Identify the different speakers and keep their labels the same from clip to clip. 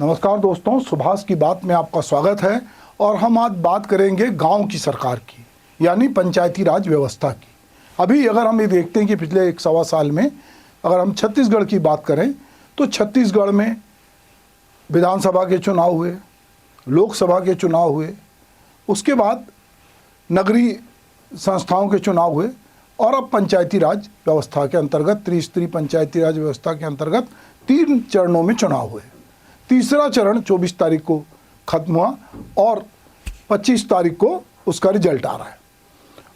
Speaker 1: नमस्कार दोस्तों, सुभाष की बात में आपका स्वागत है। और हम आज बात करेंगे गांव की सरकार की, यानी पंचायती राज व्यवस्था की। अभी अगर हम ये देखते हैं कि पिछले 1-1.25 साल में अगर हम छत्तीसगढ़ की बात करें तो छत्तीसगढ़ में विधानसभा के चुनाव हुए, लोकसभा के चुनाव हुए, उसके बाद नगरीय संस्थाओं के चुनाव हुए और अब पंचायती राज व्यवस्था के अंतर्गत त्रिस्तरीय पंचायती राज व्यवस्था के अंतर्गत 3 चरणों में चुनाव हुए। तीसरा चरण 24 तारीख को खत्म हुआ और 25 तारीख को उसका रिजल्ट आ रहा है।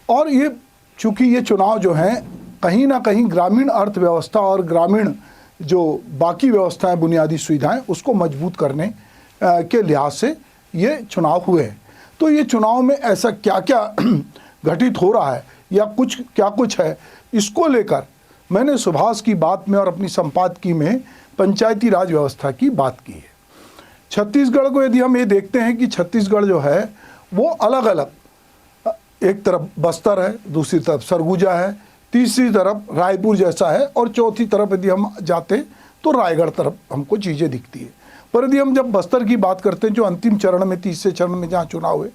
Speaker 1: और ये चूँकि ये चुनाव जो हैं कहीं ना कहीं ग्रामीण अर्थव्यवस्था और ग्रामीण जो बाकी व्यवस्थाएं, बुनियादी सुविधाएं, उसको मजबूत करने के लिहाज से ये चुनाव हुए हैं। तो ये चुनाव में ऐसा क्या क्या घटित हो रहा है या कुछ है, इसको लेकर मैंने सुभाष की बात में और अपनी संपादकी में पंचायती राज व्यवस्था की बात की है। छत्तीसगढ़ को यदि हम ये देखते हैं कि छत्तीसगढ़ जो है वो अलग अलग, एक तरफ बस्तर है, दूसरी तरफ सरगुजा है, तीसरी तरफ रायपुर जैसा है और चौथी तरफ यदि हम जाते तो रायगढ़ तरफ हमको चीज़ें दिखती है। पर यदि हम जब बस्तर की बात करते हैं, जो अंतिम चरण में, तीसरे चरण में जहाँ चुनाव हुए,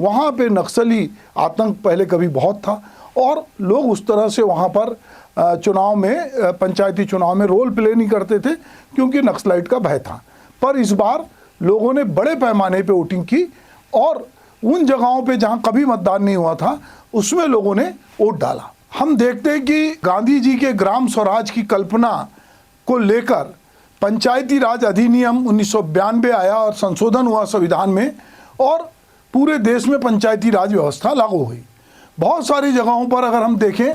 Speaker 1: वहाँ पे नक्सली आतंक पहले कभी बहुत था और लोग उस तरह से वहाँ पर चुनाव में, पंचायती चुनाव में रोल प्ले नहीं करते थे क्योंकि नक्सलाइट का भय था। पर इस बार लोगों ने बड़े पैमाने पे वोटिंग की और उन जगहों पे जहां कभी मतदान नहीं हुआ था उसमें लोगों ने वोट डाला। हम देखते हैं कि गांधी जी के ग्राम स्वराज की कल्पना को लेकर पंचायती राज अधिनियम 1992 आया और संशोधन हुआ संविधान में और पूरे देश में पंचायती राज व्यवस्था लागू हुई। बहुत सारी जगहों पर अगर हम देखें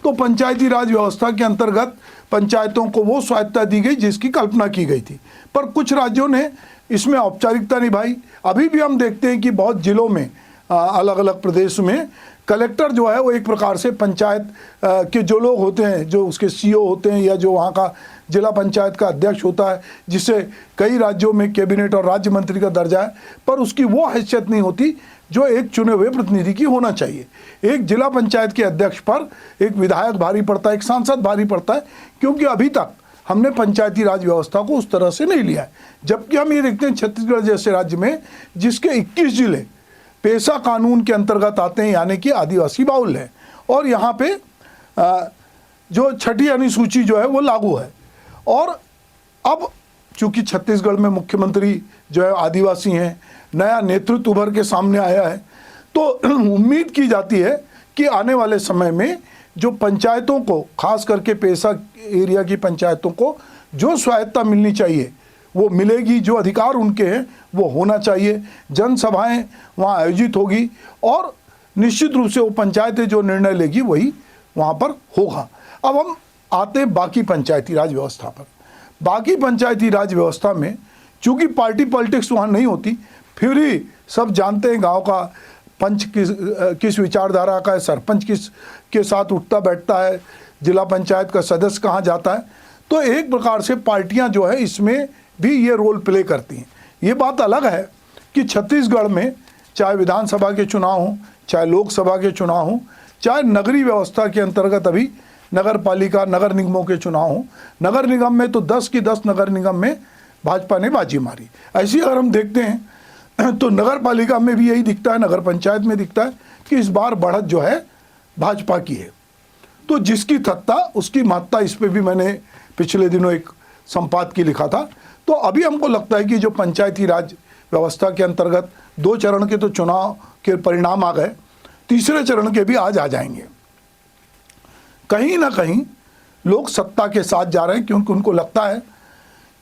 Speaker 1: तो पंचायती राज व्यवस्था के अंतर्गत पंचायतों को वो स्वायत्तता दी गई जिसकी कल्पना की गई थी, पर कुछ राज्यों ने इसमें औपचारिकता निभाई। अभी भी हम देखते हैं कि बहुत जिलों में, अलग अलग प्रदेश में कलेक्टर जो है वो एक प्रकार से पंचायत के जो लोग होते हैं, जो उसके सीईओ होते हैं या जो वहाँ का जिला पंचायत का अध्यक्ष होता है, जिसे कई राज्यों में कैबिनेट और राज्य मंत्री का दर्जा है, पर उसकी वो हैसियत नहीं होती जो एक चुने हुए प्रतिनिधि की होना चाहिए। एक जिला पंचायत के अध्यक्ष पर एक विधायक भारी पड़ता है, एक सांसद भारी पड़ता है, क्योंकि अभी तक हमने पंचायती राज व्यवस्था को उस तरह से नहीं लिया है। जबकि हम ये देखते हैं छत्तीसगढ़ जैसे राज्य में जिसके 21 जिले पेशा कानून के अंतर्गत आते हैं, यानी कि आदिवासी बाहुल्य है, और यहाँ पे जो छठी अनुसूची जो है वो लागू है। और अब चूंकि छत्तीसगढ़ में मुख्यमंत्री जो है आदिवासी हैं, नया नेतृत्व उभर के सामने आया है, तो उम्मीद की जाती है कि आने वाले समय में जो पंचायतों को, खास करके पेशा एरिया की पंचायतों को जो स्वायत्तता मिलनी चाहिए वो मिलेगी, जो अधिकार उनके हैं वो होना चाहिए। जनसभाएं वहाँ आयोजित होगी और निश्चित रूप से वो पंचायतें जो निर्णय लेगी वही वहाँ पर होगा। अब हम आते हैं बाकी पंचायती राज व्यवस्था पर। बाकी पंचायती राज व्यवस्था में चूँकि पार्टी पॉलिटिक्स वहाँ नहीं होती, फिर भी सब जानते हैं गांव का पंच किस विचारधारा का है, सरपंच किस के साथ उठता बैठता है, जिला पंचायत का सदस्य कहाँ जाता है। तो एक प्रकार से पार्टियां जो है इसमें भी ये रोल प्ले करती हैं। ये बात अलग है कि छत्तीसगढ़ में चाहे विधानसभा के चुनाव हों, चाहे लोकसभा के चुनाव हों, चाहे नगरीय व्यवस्था के अंतर्गत अभी नगर पालिका, नगर निगमों के चुनाव हों, नगर निगम में तो 10 की 10 नगर निगम में भाजपा ने बाजी मारी। ऐसी अगर हम देखते हैं तो नगर पालिका में भी यही दिखता है, नगर पंचायत में दिखता है कि इस बार बढ़त जो है भाजपा की है। तो जिसकी सत्ता उसकी महत्ता, इस पे भी मैंने पिछले दिनों एक संपादकी लिखा था। तो अभी हमको लगता है कि जो पंचायती राज व्यवस्था के अंतर्गत 2 चरण के तो चुनाव के परिणाम आ गए, तीसरे चरण के भी आज आ जाएंगे। कहीं ना कहीं लोग सत्ता के साथ जा रहे हैं क्योंकि उनको लगता है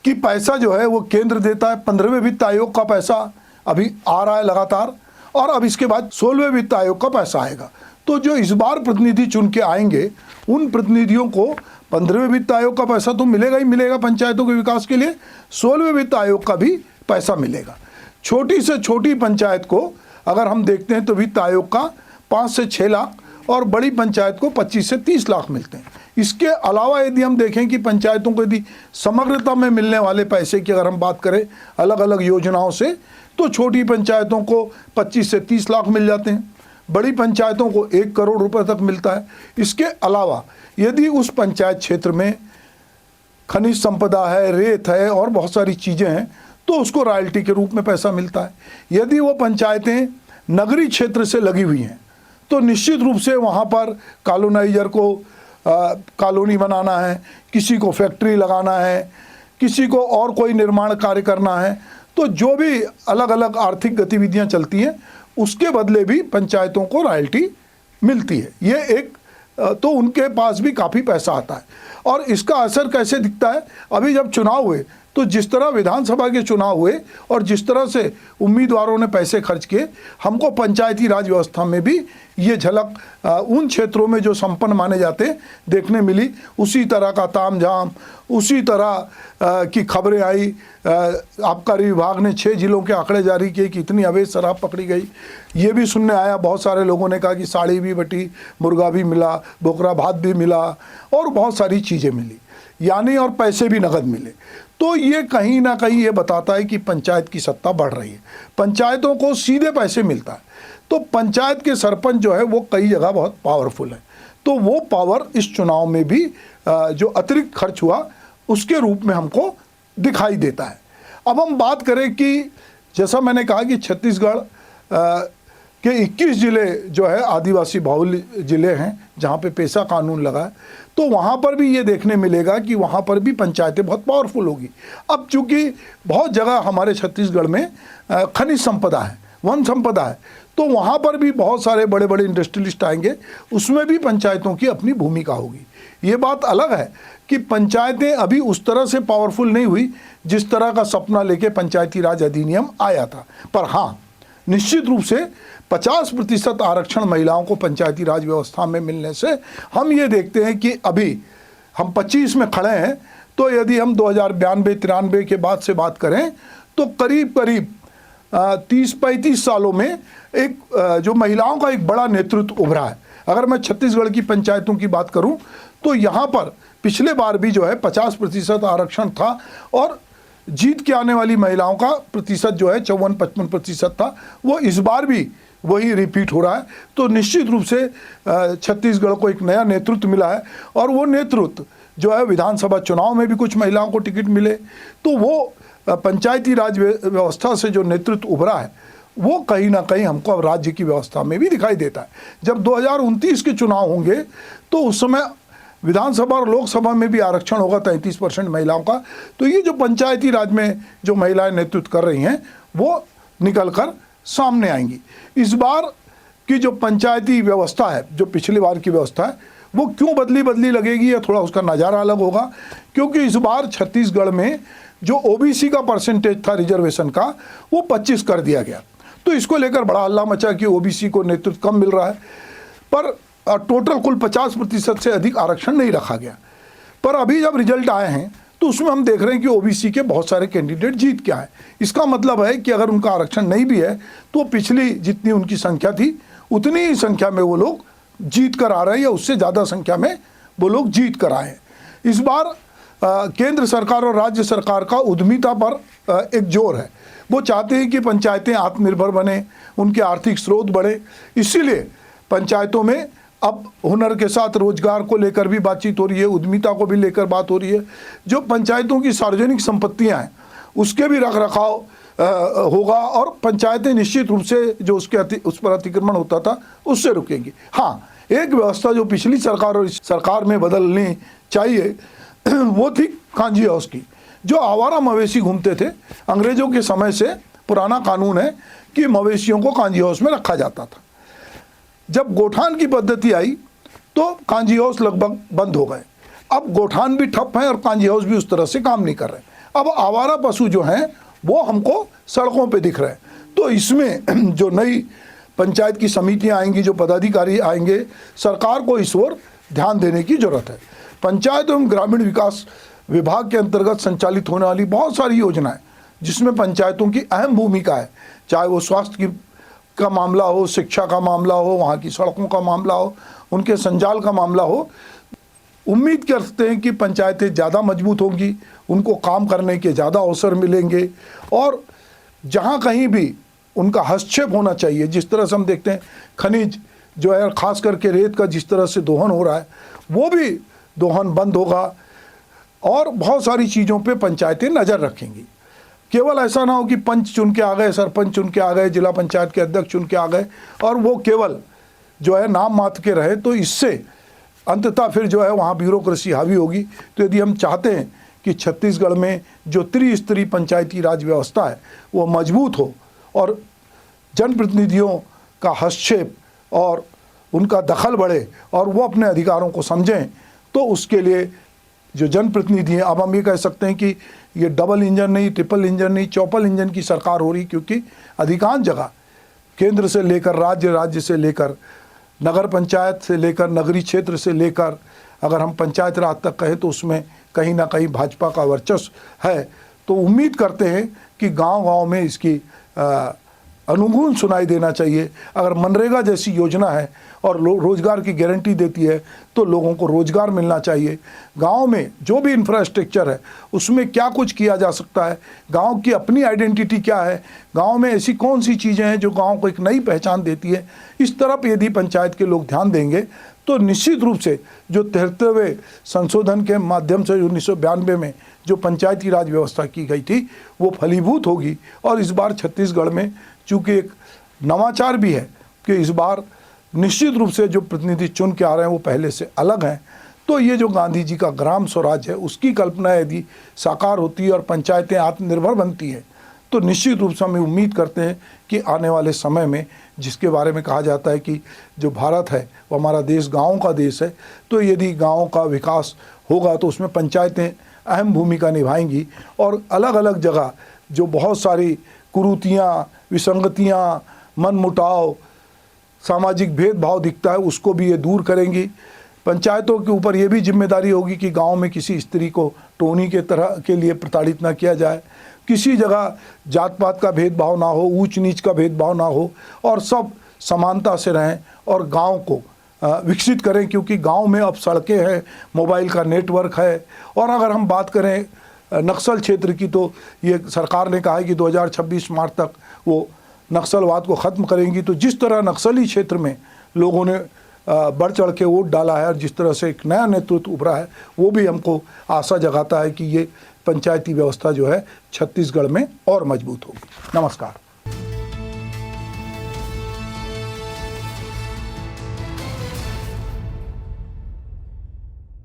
Speaker 1: कि पैसा जो है वो केंद्र देता है। 15वें वित्त आयोग का पैसा अभी आ रहा है लगातार और अब इसके बाद 16वें वित्त आयोग का पैसा आएगा। तो जो इस बार प्रतिनिधि चुन के आएंगे उन प्रतिनिधियों को 15वें वित्त आयोग का पैसा तो मिलेगा ही मिलेगा पंचायतों के विकास के लिए, 16वें वित्त आयोग का भी पैसा मिलेगा। छोटी से छोटी पंचायत को अगर हम देखते हैं तो वित्त आयोग का 5 से 6 लाख और बड़ी पंचायत को 25 से 30 लाख मिलते हैं। इसके अलावा यदि हम देखें कि पंचायतों को यदि समग्रता में मिलने वाले पैसे की अगर हम बात करें अलग अलग योजनाओं से, तो छोटी पंचायतों को 25 से 30 लाख मिल जाते हैं, बड़ी पंचायतों को 1 करोड़ रुपए तक मिलता है। इसके अलावा यदि उस पंचायत क्षेत्र में खनिज संपदा है, रेत है और बहुत सारी चीज़ें हैं, तो उसको रॉयल्टी के रूप में पैसा मिलता है। यदि वो पंचायतें नगरीय क्षेत्र से लगी हुई हैं तो निश्चित रूप से वहाँ पर कॉलोनाइजर को कॉलोनी बनाना है, किसी को फैक्ट्री लगाना है, किसी को और कोई निर्माण कार्य करना है, तो जो भी अलग अलग आर्थिक गतिविधियां चलती हैं उसके बदले भी पंचायतों को रॉयल्टी मिलती है। ये एक तो उनके पास भी काफ़ी पैसा आता है। और इसका असर कैसे दिखता है, अभी जब चुनाव हुए तो जिस तरह विधानसभा के चुनाव हुए और जिस तरह से उम्मीदवारों ने पैसे खर्च किए, हमको पंचायती राज व्यवस्था में भी ये झलक उन क्षेत्रों में जो संपन्न माने जाते देखने मिली। उसी तरह का तामझाम, उसी तरह की खबरें आई। आबकारी विभाग ने 6 जिलों के आंकड़े जारी किए कि इतनी अवैध शराब पकड़ी गई। ये भी सुनने आया, बहुत सारे लोगों ने कहा कि साड़ी भी बटी, मुर्गा भी मिला, बोकरा भात भी मिला और बहुत सारी चीज़ें मिली, यानी और पैसे भी नगद मिले। तो ये कहीं ना कहीं ये बताता है कि पंचायत की सत्ता बढ़ रही है, पंचायतों को सीधे पैसे मिलता है। तो पंचायत के सरपंच जो है वो कई जगह बहुत पावरफुल है। तो वो पावर इस चुनाव में भी जो अतिरिक्त खर्च हुआ उसके रूप में हमको दिखाई देता है। अब हम बात करें कि जैसा मैंने कहा कि छत्तीसगढ़ के 21 ज़िले जो है आदिवासी बहुल ज़िले हैं जहाँ पे पेशा कानून लगा है, तो वहाँ पर भी ये देखने मिलेगा कि वहाँ पर भी पंचायतें बहुत पावरफुल होगी। अब चूँकि बहुत जगह हमारे छत्तीसगढ़ में खनिज संपदा है, वन संपदा है, तो वहाँ पर भी बहुत सारे बड़े बड़े इंडस्ट्रियलिस्ट आएंगे, उसमें भी पंचायतों की अपनी भूमिका होगी। ये बात अलग है कि पंचायतें अभी उस तरह से पावरफुल नहीं हुई जिस तरह का सपना लेके पंचायती राज अधिनियम आया था। पर हाँ, निश्चित रूप से 50% आरक्षण महिलाओं को पंचायती राज व्यवस्था में मिलने से हम ये देखते हैं कि अभी हम 25 में खड़े हैं, तो यदि हम 2092-93 के बाद से बात करें तो करीब करीब 30-35 सालों में एक जो महिलाओं का एक बड़ा नेतृत्व उभरा है। अगर मैं छत्तीसगढ़ की पंचायतों की बात करूं तो यहाँ पर पिछले बार भी जो है 50% आरक्षण था और जीत के आने वाली महिलाओं का प्रतिशत जो है 54-55% था। वो इस बार भी वही रिपीट हो रहा है। तो निश्चित रूप से छत्तीसगढ़ को एक नया नेतृत्व मिला है और वो नेतृत्व जो है विधानसभा चुनाव में भी कुछ महिलाओं को टिकट मिले, तो वो पंचायती राज व्यवस्था से जो नेतृत्व उभरा है वो कहीं ना कहीं हमको अब राज्य की व्यवस्था में भी दिखाई देता है। जब 2029 के चुनाव होंगे तो उस समय विधानसभा और लोकसभा में भी आरक्षण होगा 33% महिलाओं का। तो ये जो पंचायती राज में जो महिलाएं नेतृत्व कर रही हैं वो निकल कर सामने आएंगी। इस बार की जो पंचायती व्यवस्था है, जो पिछली बार की व्यवस्था है, वो क्यों बदली लगेगी या थोड़ा उसका नज़ारा अलग होगा, क्योंकि इस बार छत्तीसगढ़ में जो ओबीसी का परसेंटेज था रिजर्वेशन का वो 25 कर दिया गया। तो इसको लेकर बड़ा हल्ला मचा कि ओबीसी को नेतृत्व कम मिल रहा है, पर टोटल कुल 50% से अधिक आरक्षण नहीं रखा गया। पर अभी जब रिजल्ट आए हैं तो उसमें हम देख रहे हैं कि ओबीसी के बहुत सारे कैंडिडेट जीत के आए। इसका मतलब है कि अगर उनका आरक्षण नहीं भी है तो पिछली जितनी उनकी संख्या थी उतनी ही संख्या में वो लोग जीत कर आ रहे हैं या उससे ज़्यादा संख्या में वो लोग जीत कर आए हैं। इस बार केंद्र सरकार और राज्य सरकार का उद्यमिता पर एक जोर है। वो चाहते हैं कि पंचायतें आत्मनिर्भर बने, उनके आर्थिक स्रोत बढ़े। इसीलिए पंचायतों में अब हुनर के साथ रोजगार को लेकर भी बातचीत हो रही है, उद्यमिता को भी लेकर बात हो रही है। जो पंचायतों की सार्वजनिक संपत्तियां हैं उसके भी रख रखाव होगा और पंचायतें निश्चित रूप से जो उस पर अतिक्रमण होता था उससे रुकेंगी। हाँ, एक व्यवस्था जो पिछली सरकार और इस सरकार में बदलनी चाहिए वो थी कांजी हाउस की। जो आवारा मवेशी घूमते थे, अंग्रेजों के समय से पुराना कानून है कि मवेशियों को कांजी हाउस में रखा जाता था। जब गोठान की पद्धति आई तो कांजी हाउस लगभग बंद हो गए। अब गोठान भी ठप है और कांजी हाउस भी उस तरह से काम नहीं कर रहे। अब आवारा पशु जो हैं वो हमको सड़कों पे दिख रहे हैं। तो इसमें जो नई पंचायत की समितियां आएंगी, जो पदाधिकारी आएंगे, सरकार को इस ओर ध्यान देने की जरूरत है। पंचायत एवं ग्रामीण विकास विभाग के अंतर्गत संचालित होने वाली बहुत सारी योजनाएं जिसमें पंचायतों की अहम भूमिका है, चाहे वो स्वास्थ्य का मामला हो, शिक्षा का मामला हो, वहाँ की सड़कों का मामला हो, उनके संजाल का मामला हो। उम्मीद करते हैं कि पंचायतें ज़्यादा मजबूत होंगी, उनको काम करने के ज़्यादा अवसर मिलेंगे और जहाँ कहीं भी उनका हस्तक्षेप होना चाहिए, जिस तरह से हम देखते हैं खनिज जो है, ख़ास करके रेत का जिस तरह से दोहन हो रहा है, वो भी दोहन बंद होगा और बहुत सारी चीज़ों पे पंचायतें नज़र रखेंगी। केवल ऐसा ना हो कि पंच चुन के आ गए, सरपंच चुन के आ गए, जिला पंचायत के अध्यक्ष चुन के आ गए और वो केवल जो है नाम मात्र के रहे, तो इससे अंततः फिर जो है वहाँ ब्यूरोक्रेसी हावी होगी। तो यदि हम चाहते हैं कि छत्तीसगढ़ में जो त्रिस्तरीय पंचायती राज व्यवस्था है वो मजबूत हो और जनप्रतिनिधियों का हस्तक्षेप और उनका दखल बढ़े और वो अपने अधिकारों को समझें, तो उसके लिए जो जनप्रतिनिधि हैं, अब हम ये कह सकते हैं कि ये डबल इंजन नहीं, ट्रिपल इंजन नहीं, चौपल इंजन की सरकार हो रही, क्योंकि अधिकांश जगह केंद्र से लेकर राज्य, राज्य से लेकर नगर पंचायत से लेकर नगरीय क्षेत्र से लेकर अगर हम पंचायत राज तक कहें तो उसमें कहीं ना कहीं भाजपा का वर्चस्व है। तो उम्मीद करते हैं कि गांव-गांव में इसकी अनुगुण सुनाई देना चाहिए। अगर मनरेगा जैसी योजना है और रोजगार की गारंटी देती है तो लोगों को रोजगार मिलना चाहिए। गांव में जो भी इंफ्रास्ट्रक्चर है उसमें क्या कुछ किया जा सकता है, गांव की अपनी आइडेंटिटी क्या है, गांव में ऐसी कौन सी चीज़ें हैं जो गांव को एक नई पहचान देती है, इस तरफ यदि पंचायत के लोग ध्यान देंगे तो निश्चित रूप से जो 73वें संशोधन के माध्यम से 1992 में जो पंचायती राज व्यवस्था की गई थी वो फलीभूत होगी। और इस बार छत्तीसगढ़ में चूँकि एक नवाचार भी है कि इस बार निश्चित रूप से जो प्रतिनिधि चुन के आ रहे हैं वो पहले से अलग हैं, तो ये जो गांधी जी का ग्राम स्वराज है उसकी कल्पना यदि साकार होती है और पंचायतें आत्मनिर्भर बनती हैं तो निश्चित रूप से हम उम्मीद करते हैं कि आने वाले समय में, जिसके बारे में कहा जाता है कि जो भारत है वो हमारा देश गाँव का देश है, तो यदि गाँव का विकास होगा तो उसमें पंचायतें अहम भूमिका निभाएंगी और अलग अलग जगह जो बहुत सारी कुरीतियाँ, विसंगतियाँ, मनमुटाव, सामाजिक भेदभाव दिखता है उसको भी ये दूर करेंगी। पंचायतों के ऊपर ये भी जिम्मेदारी होगी कि गांव में किसी स्त्री को टोनी के तरह के लिए प्रताड़ित ना किया जाए, किसी जगह जात पात का भेदभाव ना हो, ऊंच नीच का भेदभाव ना हो और सब समानता से रहें और गांव को विकसित करें। क्योंकि गांव में अब सड़कें हैं, मोबाइल का नेटवर्क है। और अगर हम बात करें नक्सल क्षेत्र की तो ये सरकार ने कहा है कि 2026 मार्च तक वो नक्सलवाद को ख़त्म करेंगी। तो जिस तरह नक्सली क्षेत्र में लोगों ने बढ़ चढ़ के वोट डाला है और जिस तरह से एक नया नेतृत्व उभरा है वो भी हमको आशा जगाता है कि ये पंचायती व्यवस्था जो है छत्तीसगढ़ में और मजबूत होगी। नमस्कार।